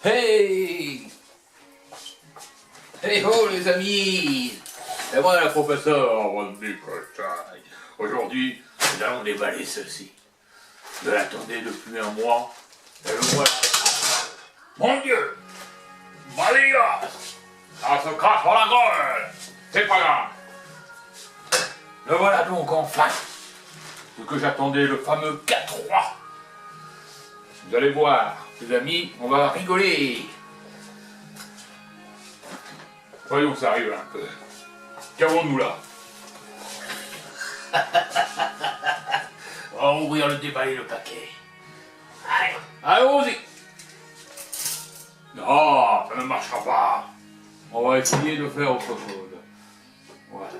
Hey! Hey ho les amis! C'est moi le professeur Von Bickelstein. Aujourd'hui, nous allons déballer ceci. Je l'attendais depuis un mois, et le voilà. Mon Dieu! Malia! Ça se crache dans la gueule! C'est pas grave! Le voilà donc enfin! Ce que j'attendais, le fameux K3! Vous allez voir, les amis, on va rigoler. Voyons sérieux un peu. Qu'avons-nous là? On va ouvrir le déballer le paquet. Allez, allons-y. Non, ça ne marchera pas. On va essayer de faire autre chose. Voilà.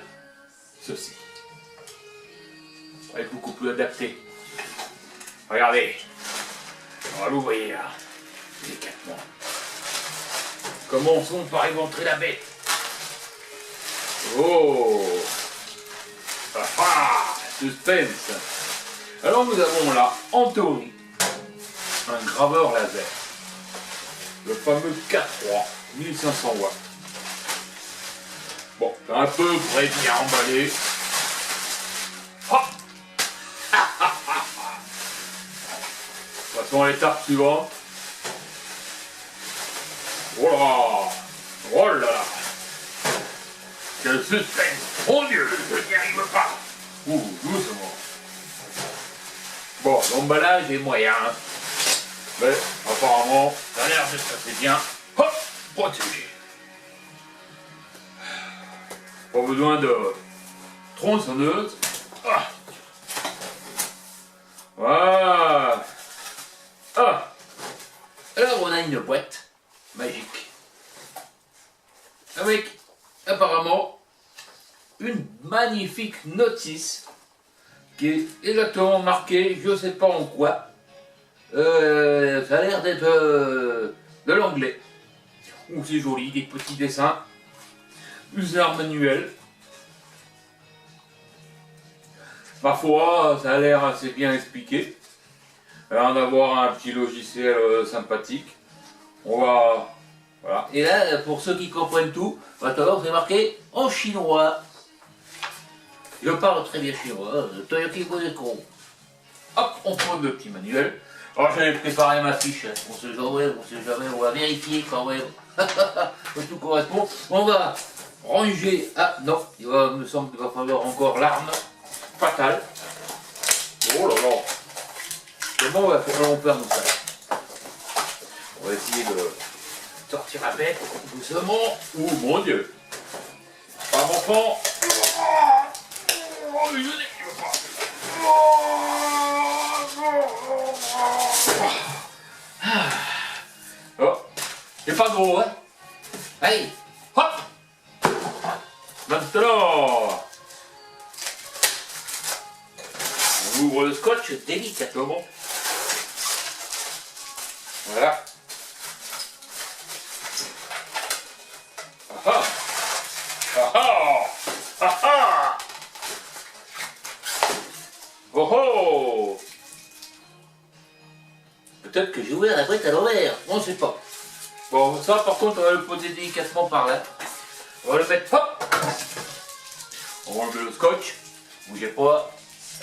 Ceci. Ça va être beaucoup plus adapté. Regardez. On va l'ouvrir délicatement. Commençons par éventrer la bête. Oh! Ah! Suspense! Alors nous avons là, en théorie, un graveur laser. Le fameux K3, 1500 watts. Bon, c'est un peu près bien emballé. Hop! Passons à l'étape suivante. Oh là! Oh là là! Quel suspense! Mon Dieu, je n'y arrive pas! Ouh, doucement. Bon, l'emballage est moyen. Mais apparemment, ça a l'air de se passer bien. Hop! Protégé. Pas besoin de tronçonneuse. Ah. Voilà. Ah! Alors on a une boîte magique. Avec apparemment une magnifique notice qui est exactement marquée, je sais pas en quoi. Ça a l'air d'être de l'anglais. Ouh, c'est joli, des petits dessins. Usage manuel. Ma foi, ça a l'air assez bien expliqué. Alors, d'avoir un petit logiciel sympathique. On va... Voilà. Et là, pour ceux qui comprennent tout, maintenant c'est marqué en chinois. Je parle très bien chinois, Toyoki Bodeko. Hop, on prend le petit manuel. Alors j'avais préparé ma fiche, on sait jamais, on va vérifier quand même. Que tout correspond. On va ranger. Ah non, il me semble qu'il va falloir encore l'arme fatale. Oh là là. Comment on va faire nous ça? On va essayer de sortir la bête doucement. Ouh mon Dieu. Pas mon enfant. Oh, je n'arrive pas. Oh, c'est pas gros, hein? Allez, hop! Maintenant, on ouvre le scotch délicatement. Voilà. Ah ah! Ah ah! Ah! Oh oh! Peut-être que j'ai ouvert la boîte à l'envers, on ne sait pas. Bon, ça par contre, on va le poser délicatement par là. On va le mettre, hop! On va enlever le scotch. Bougez pas.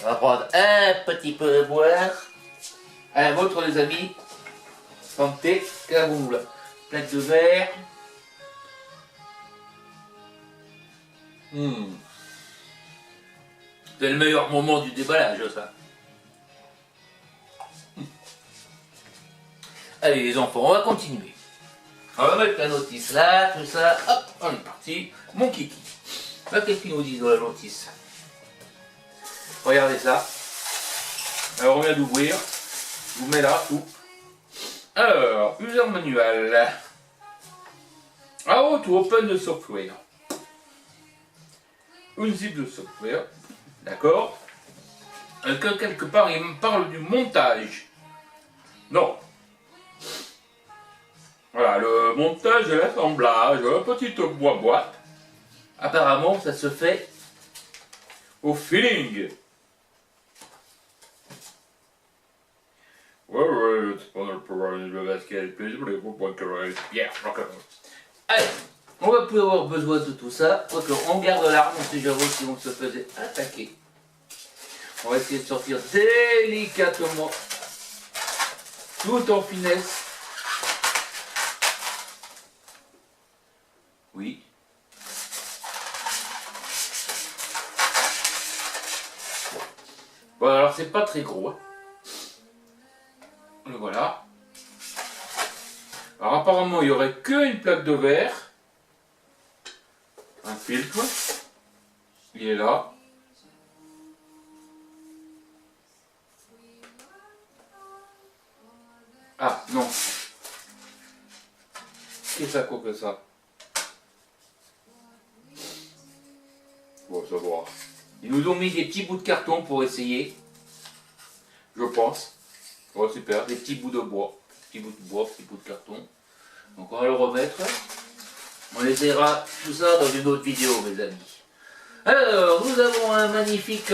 On va prendre un petit peu de boire. Un vôtre, les amis. Santé, qu'avons-nous là? Plaque de verre. C'est le meilleur moment du déballage, ça. Allez les enfants, on va continuer. On va mettre la notice là, tout ça. Hop, on est parti. Mon kiki. Là, qu'est-ce qu'il nous dit dans la notice? Regardez ça. Alors, on vient d'ouvrir. Je vous mets là, tout. Alors, user manual. How to open the software. Unzip the software. D'accord. Est-ce que quelque part il me parle du montage? Non. Voilà, le montage et l'assemblage, petite boîte. Apparemment, ça se fait au feeling. Ouais, c'est pas le problème de basket. quel plaisir, bien, allez, on va plus avoir besoin de tout ça. On garde l'arme, on sait jamais si on se faisait attaquer. On va essayer de sortir délicatement, tout en finesse. Oui. Bon, alors c'est pas très gros. Hein. Le voilà. Alors apparemment il n'y aurait qu'une plaque de verre. Un filtre. Il est là. Ah non. Qu'est-ce que ça coupe ça? Bon, ça va. Ils nous ont mis des petits bouts de carton pour essayer. Je pense. Oh super, des petits bouts de bois. Petits bouts de bois, petits bouts de carton. Donc on va le remettre. On essaiera tout ça dans une autre vidéo, mes amis. Alors, nous avons un magnifique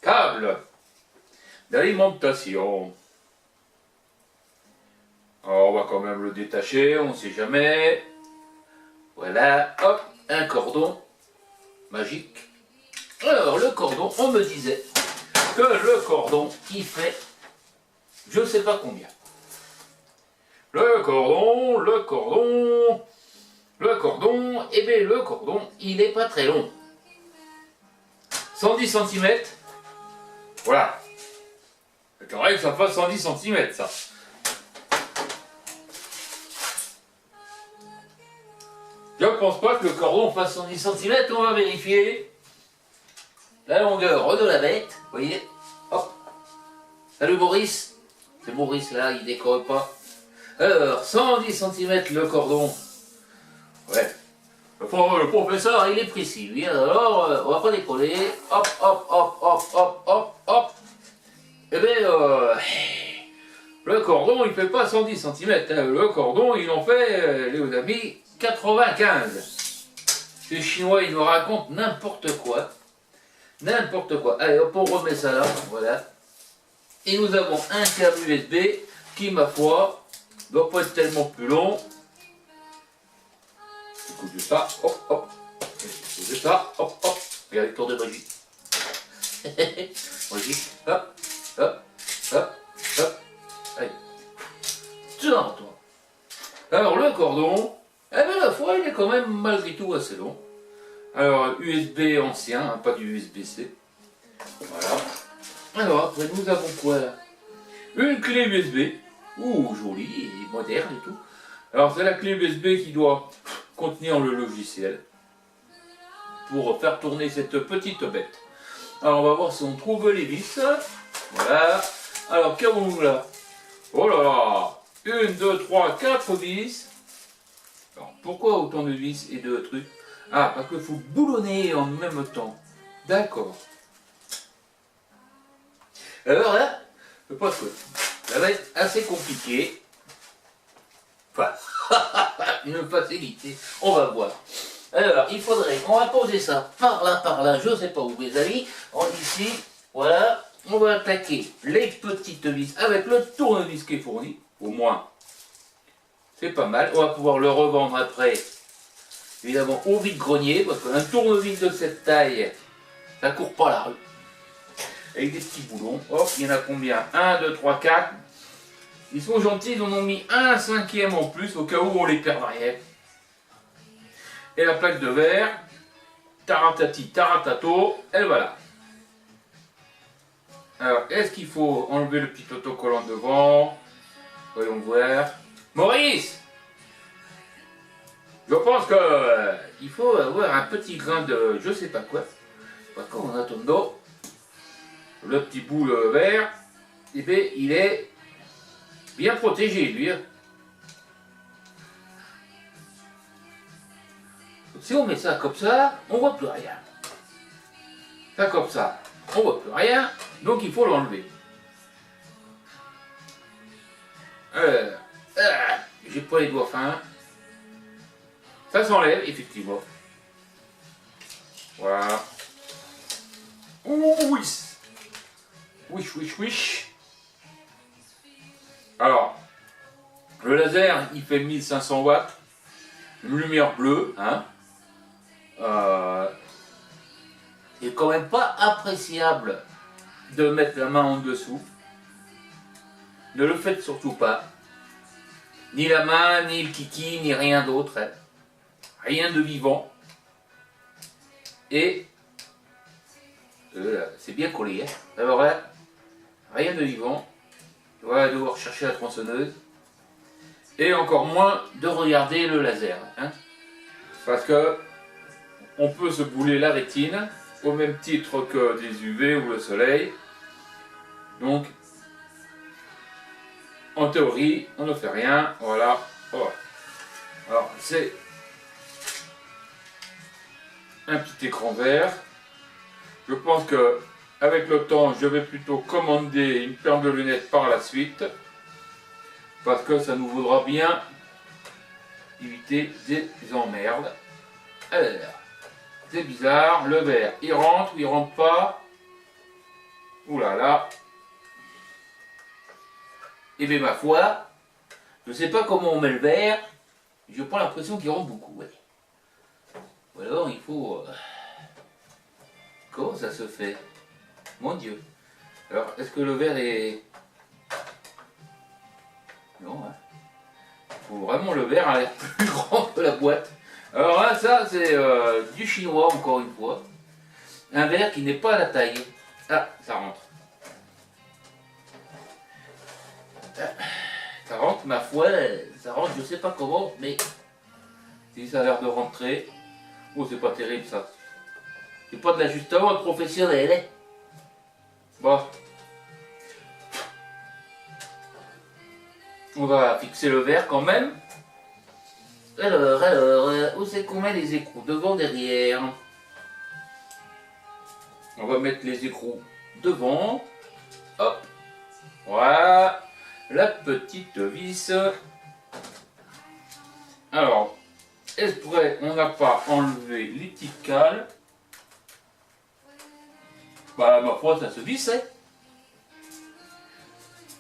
câble d'alimentation. Alors, on va quand même le détacher, on ne sait jamais. Voilà, hop, un cordon magique. Alors, le cordon, on me disait que le cordon, il fait je ne sais pas combien. Le cordon, eh bien le cordon, il n'est pas très long. 110 cm, voilà. C'est correct que ça fasse 110 cm, ça. Je ne pense pas que le cordon fasse 110 cm, on va vérifier la longueur de la bête, vous voyez. Hop. Salut Boris. C'est Boris là, il décore pas. Alors, 110 cm le cordon. Ouais. Le professeur, il est précis, lui. Alors, on va pas décoller. Hop, hop, hop, hop, hop, hop, hop. Eh bien, le cordon, il fait pas 110 cm. Le cordon, il en fait, les amis, 95. Les Chinois, ils nous racontent n'importe quoi. N'importe quoi. Allez, hop, on remet ça là. Voilà. Et nous avons un câble USB qui, ma foi, ne doit pas être tellement plus long. Écoutez ça, hop, hop. Écoutez ça, hop, hop. Regardez le tour de magie. Magie, hop, hop, hop, hop. Allez. Tiens-toi. Alors, le cordon, eh bien, la foi, il est quand même malgré tout assez long. Alors, USB ancien, hein, pas du USB-C. Voilà. Alors, après, nous avons quoi là? Une clé USB. Ouh, jolie et moderne et tout. Alors, c'est la clé USB qui doit contenir le logiciel pour faire tourner cette petite bête. Alors, on va voir si on trouve les vis. Voilà. Alors, qu'avons-nous là? Oh là là! 1, 2, 3, 4 vis. Alors, pourquoi autant de vis et de trucs? Ah, parce qu'il faut boulonner en même temps. D'accord. Alors là, je pense que ça va être assez compliqué. Enfin, une facilité. On va voir. Alors, il faudrait, on va poser ça par là, je ne sais pas où, mes amis. On ici, voilà. On va attaquer les petites vis avec le tournevis qui est fourni. Au moins, c'est pas mal. On va pouvoir le revendre après, évidemment, au vide-grenier. Parce qu'un tournevis de cette taille, ça court pas la rue. Avec des petits boulons. Hop, il y en a combien? 1, 2, 3, 4. Ils sont gentils, ils en ont mis un cinquième en plus, au cas où on les perdrait. Et la plaque de verre, taratati, taratato, et voilà. Alors, est-ce qu'il faut enlever le petit autocollant devant? Voyons voir. Maurice! Je pense que il faut avoir un petit grain de je sais pas quoi. Parce qu'en attendant, le petit bout vert, eh bien, il est bien protégé, lui. Si on met ça comme ça, on voit plus rien. Ça comme ça, on voit plus rien, donc il faut l'enlever. J'ai pas les doigts fins. Ça s'enlève, effectivement. Voilà. Ouh, oui. Wish, wish, wish. Alors, le laser, il fait 1500 watts. Une lumière bleue, hein. Il n'est quand même pas appréciable de mettre la main en dessous. Ne le faites surtout pas. Ni la main, ni le kiki, ni rien d'autre. Hein. Rien de vivant. Et c'est bien collé. Hein. Alors là, rien de vivant. On va devoir chercher la tronçonneuse. Et encore moins de regarder le laser. Hein. Parce que on peut se bouler la rétine au même titre que des UV ou le soleil. Donc, en théorie, on ne fait rien. Voilà. Oh. Alors, c'est un petit écran vert. Je pense que avec le temps, je vais plutôt commander une paire de lunettes par la suite. Parce que ça nous vaudra bien éviter des emmerdes. Alors, c'est bizarre, le verre, il rentre ou il rentre pas? Ouh là là. Et bien ma foi, je ne sais pas comment on met le verre, je prends l'impression qu'il rentre beaucoup. Ouais. Ou alors il faut... Comment ça se fait? Mon Dieu. Alors, est-ce que le verre est... Non, hein. Il faut vraiment le verre a l'air plus grand que la boîte. Alors là, ça c'est du chinois encore une fois. Un verre qui n'est pas à la taille. Ah, ça rentre. Ça rentre, ma foi, ça rentre, je sais pas comment, mais si ça a l'air de rentrer. Oh, c'est pas terrible ça. C'est pas de l'ajustement professionnel. Hein. Bon. On va fixer le verre quand même. Alors, où c'est qu'on met les écrous? Devant, derrière. On va mettre les écrous devant. Hop. Voilà. La petite vis. Alors, exprès, on n'a pas enlevé les petites cales. Bah, ma foi, ça se vissait.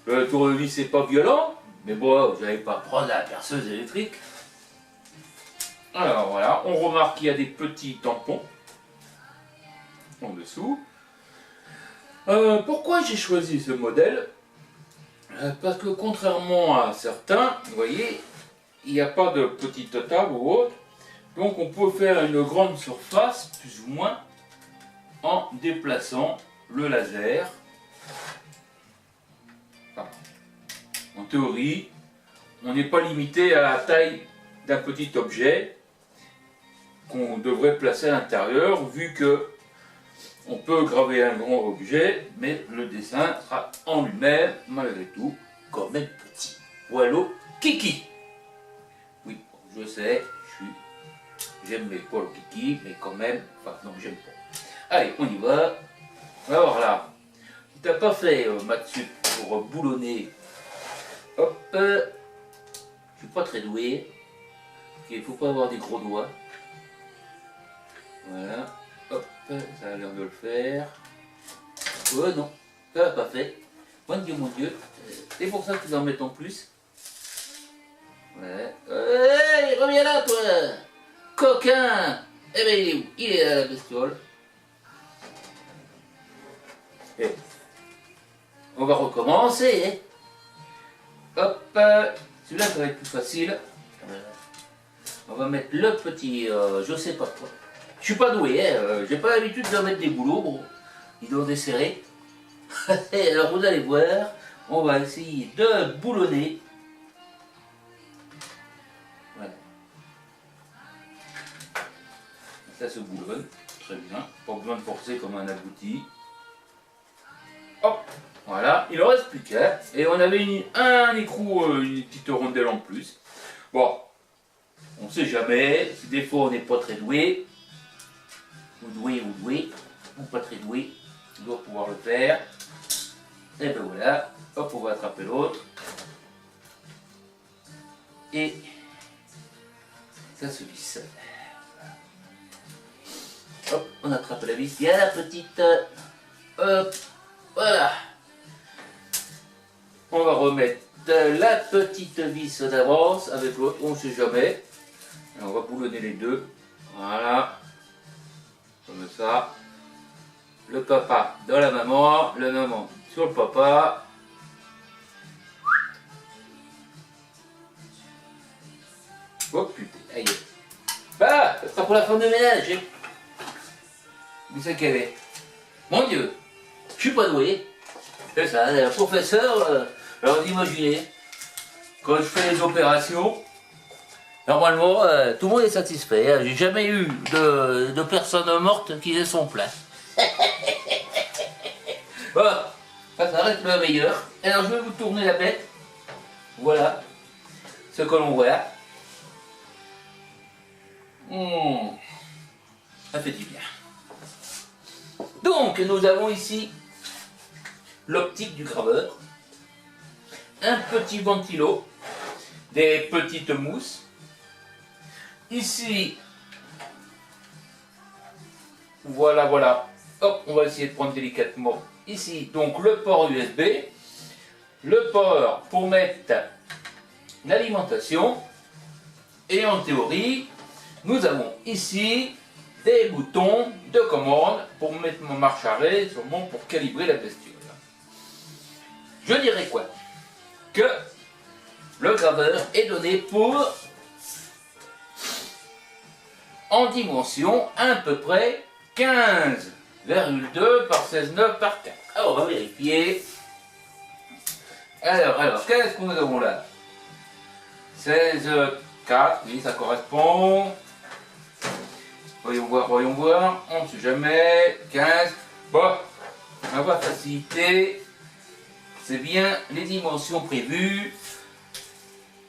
Le tournevis, c'est pas violent. Mais bon, vous n'allez pas prendre la perceuse électrique. Alors voilà, on remarque qu'il y a des petits tampons en dessous. Pourquoi j'ai choisi ce modèle? Parce que contrairement à certains, vous voyez, il n'y a pas de petite table ou autre. Donc on peut faire une grande surface, plus ou moins, en déplaçant le laser. Enfin, en théorie, on n'est pas limité à la taille d'un petit objet qu'on devrait placer à l'intérieur, vu que on peut graver un grand objet, mais le dessin sera en lui-même, malgré tout, quand même petit. Voilà, kiki. Oui, je sais, j'aime mes poils kiki, mais quand même, enfin non, j'aime pas. Allez, on y va. Alors là, si t'as pas fait Matsup pour boulonner, hop, je suis pas très doué. Il faut pas avoir des gros doigts. Voilà, hop, ça a l'air de le faire. Oh non, ça l'a pas fait. Mon Dieu, c'est pour ça qu'ils en mettent en plus. Ouais. Hey, reviens là, toi, coquin. Eh ben, il est où? Il est à la bestiole. Et on va recommencer. Hop, celui-là, ça va être plus facile. On va mettre le petit, je sais pas quoi. Je suis pas doué, hein, j'ai pas l'habitude de mettre des boulots, bon. Ils doivent desserrer. Alors vous allez voir, on va essayer de boulonner. Voilà. Ça se boulonne, très bien. Pas besoin de forcer comme un abouti. Hop, voilà, il en reste plus qu'un. Et on avait un écrou, une petite rondelle en plus. Bon, on sait jamais, si des fois on n'est pas très doué, ou pas très doué, on doit pouvoir le faire. Et ben voilà, hop, on va attraper l'autre. Et ça se visse. Hop, on attrape la vis, il y a la petite, hop, voilà. on va remettre la petite vis d'avance avec l'autre, on ne sait jamais. Et on va boulonner les deux. Voilà. Comme ça. Le papa dans la maman, la maman sur le papa. Oh putain, aïe. Bah, c'est pas pour la femme de ménage. Où c'est qu'elle est? Mon Dieu, je suis pas doué. C'est ça, le professeur, alors imaginez, quand je fais les opérations, normalement, tout le monde est satisfait. Hein. J'ai jamais eu de personnes mortes qui aient son plein. Bon, ça reste le meilleur. Alors je vais vous tourner la bête. Voilà ce que l'on voit. Ça fait du bien. Donc nous avons ici l'optique du graveur, un petit ventilo, des petites mousses. Ici, voilà. Hop, on va essayer de prendre délicatement. Ici, donc le port USB, le port pour mettre l'alimentation. Et en théorie, nous avons ici des boutons de commande pour mettre mon marche arrêt, sûrement pour calibrer la bestiole. Je dirais quoi? Que le graveur est donné pour, en dimension, à peu près 15,2 par 16,9 par 4. Alors, on va vérifier. Alors, qu'est-ce que nous avons là? 16,4, oui, ça correspond. Voyons voir, on ne sait jamais. 15, bon, on va faciliter. C'est bien les dimensions prévues.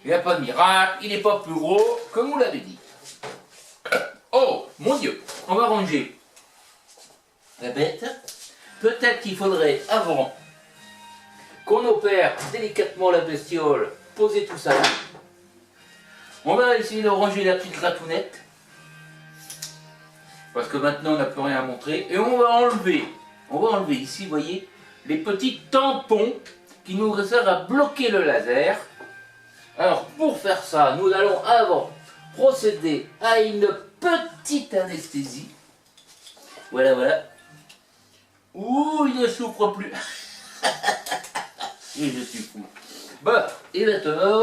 Il n'y a pas de miracle, il n'est pas plus gros, comme vous l'avez dit. Oh, mon Dieu, on va ranger la bête. Peut-être qu'il faudrait, avant qu'on opère délicatement la bestiole, poser tout ça là. On va essayer de ranger la petite ratounette. Parce que maintenant on n'a plus rien à montrer. Et on va enlever ici, vous voyez, les petits tampons qui nous servent à bloquer le laser. Alors pour faire ça, nous allons avant procéder à une petite anesthésie. Voilà. Ouh, il ne souffre plus. Et je suis fou. Bon, et maintenant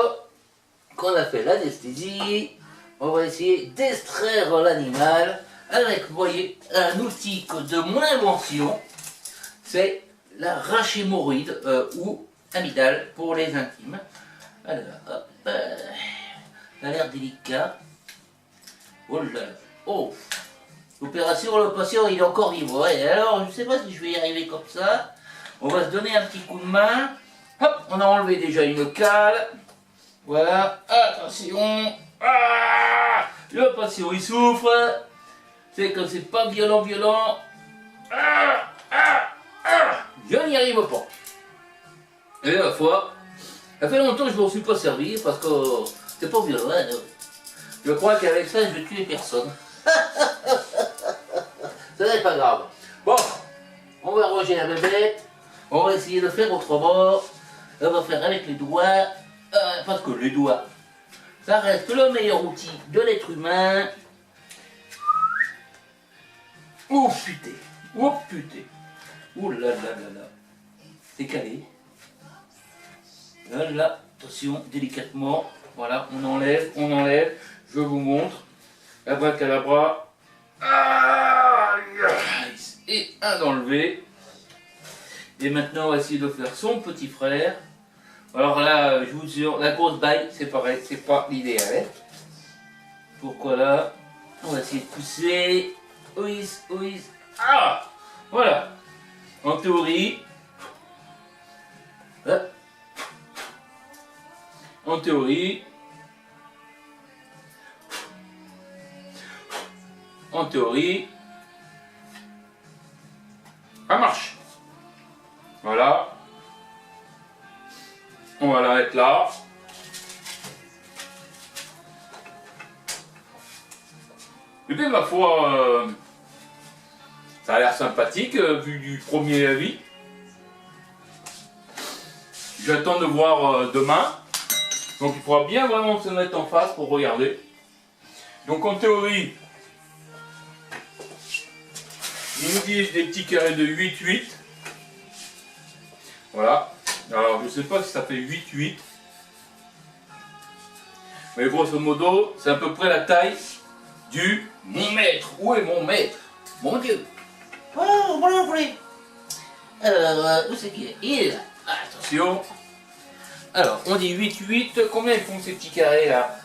qu'on a fait l'anesthésie, on va essayer d'extraire l'animal avec, vous voyez, un outil de mon invention. C'est la rachhémorroïde ou amygdale pour les intimes. Alors, hop, ça a l'air délicat. Oh là là, oh, l'opération, le patient il est encore vivant. Ouais, alors, je ne sais pas si je vais y arriver comme ça. On va se donner un petit coup de main. Hop, on a enlevé déjà une cale. Voilà, attention. Ah, le patient il souffre. C'est que c'est pas violent. Je n'y arrive pas. Et la fois, ça fait longtemps que je ne m'en suis pas servi parce que c'est pas violent. Hein. Je crois qu'avec ça, je vais tuer personne. Ça n'est pas grave. Bon, on va ranger la bébête. On va essayer de faire autrement. On va faire avec les doigts. Parce que les doigts, ça reste le meilleur outil de l'être humain. Oh putain. Ouh là là. C'est calé. Là, attention, délicatement. Voilà, on enlève. Je vous montre. Abracadabra. Et un enlevé. Et maintenant, on va essayer de faire son petit frère. Alors là, je vous jure, la grosse baille, c'est pareil, c'est pas l'idéal. Pourquoi là? On va essayer de pousser. Oui. Ah! Voilà. En théorie. En théorie. Ça marche. Voilà. On va l'arrêter là. Et bien ma foi, ça a l'air sympathique vu du premier avis. J'attends de voir demain. Donc il faudra bien vraiment se mettre en face pour regarder. Donc en théorie, ils nous disent des petits carrés de 8-8. Voilà. Alors je ne sais pas si ça fait 8-8. Mais grosso modo, c'est à peu près la taille du mon maître. Où est mon maître? Mon Dieu. Oh, voilà, voilà. Alors, où c'est qu'il est? Il est là. Attention. Alors, on dit 8-8. Combien ils font ces petits carrés là?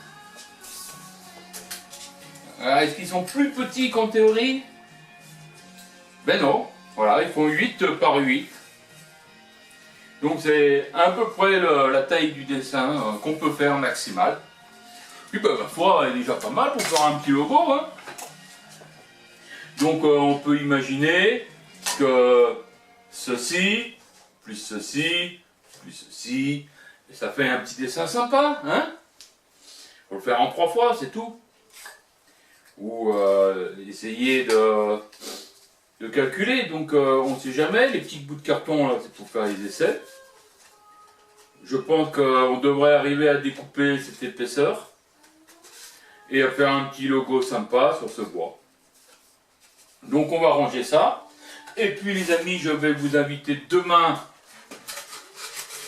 Est-ce qu'ils sont plus petits qu'en théorie? Ben non. Voilà, ils font 8 par 8. Donc c'est à peu près la taille du dessin qu'on peut faire maximal. Puis ben, ma foi, est déjà pas mal pour faire un petit logo. Hein. Donc on peut imaginer que ceci, plus ceci, et ça fait un petit dessin sympa. Hein. Faut le faire en 3 fois, c'est tout. Ou essayer de calculer. Donc on ne sait jamais. Les petits bouts de carton, là, c'est pour faire les essais. Je pense qu'on devrait arriver à découper cette épaisseur et à faire un petit logo sympa sur ce bois. Donc on va ranger ça. Et puis les amis, je vais vous inviter demain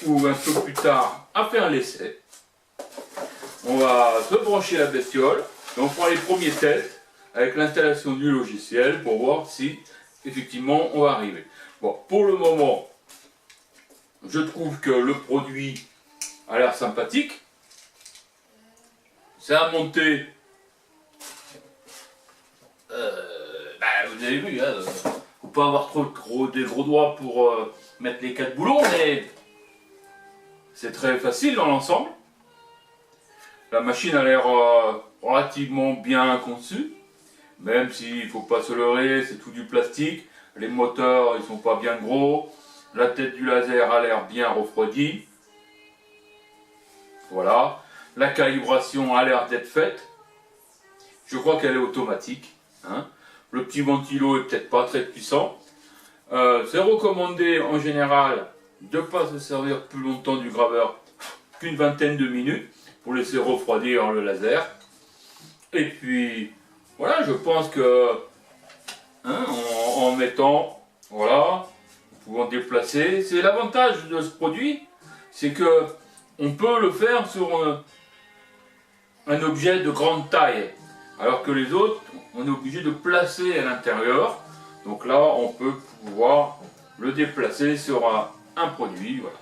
ou un peu plus tard à faire l'essai. On va se brancher la bestiole et on fera les premiers tests avec l'installation du logiciel pour voir si effectivement on va arriver. Bon, pour le moment, je trouve que le produit a l'air sympathique. C'est à monter. Vous avez vu, hein, faut pas avoir des gros doigts pour mettre les 4 boulons, mais c'est très facile dans l'ensemble. La machine a l'air relativement bien conçue, même s'il ne faut pas se leurrer, c'est tout du plastique. Les moteurs, ils sont pas bien gros. La tête du laser a l'air bien refroidie. Voilà. La calibration a l'air d'être faite. Je crois qu'elle est automatique. Hein. Le petit ventilo est peut-être pas très puissant. C'est recommandé en général de ne pas se servir plus longtemps du graveur qu'une vingtaine de minutes pour laisser refroidir le laser. Et puis voilà, je pense que hein, en mettant, voilà, pouvant déplacer. C'est l'avantage de ce produit, c'est que on peut le faire sur un objet de grande taille, alors que les autres, on est obligé de placer à l'intérieur. Donc là, on peut pouvoir le déplacer sur un produit. Voilà.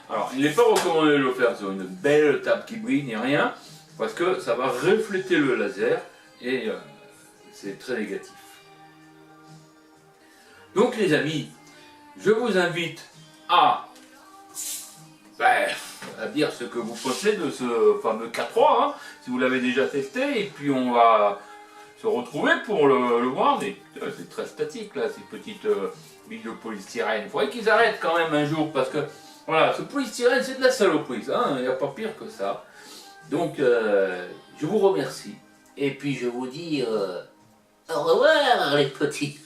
Alors, il n'est pas recommandé de le faire sur une belle table qui brille ni rien, parce que ça va refléter le laser et c'est très négatif. Donc les amis, je vous invite à dire ce que vous pensez de ce fameux K3, hein, si vous l'avez déjà testé, et puis on va se retrouver pour le voir. C'est très statique là, ces petites billes de polystyrène. Il faudrait qu'ils arrêtent quand même un jour, parce que voilà, ce polystyrène c'est de la saloperie, hein, il n'y a pas pire que ça. Donc je vous remercie, Et puis je vous dis au revoir les petits.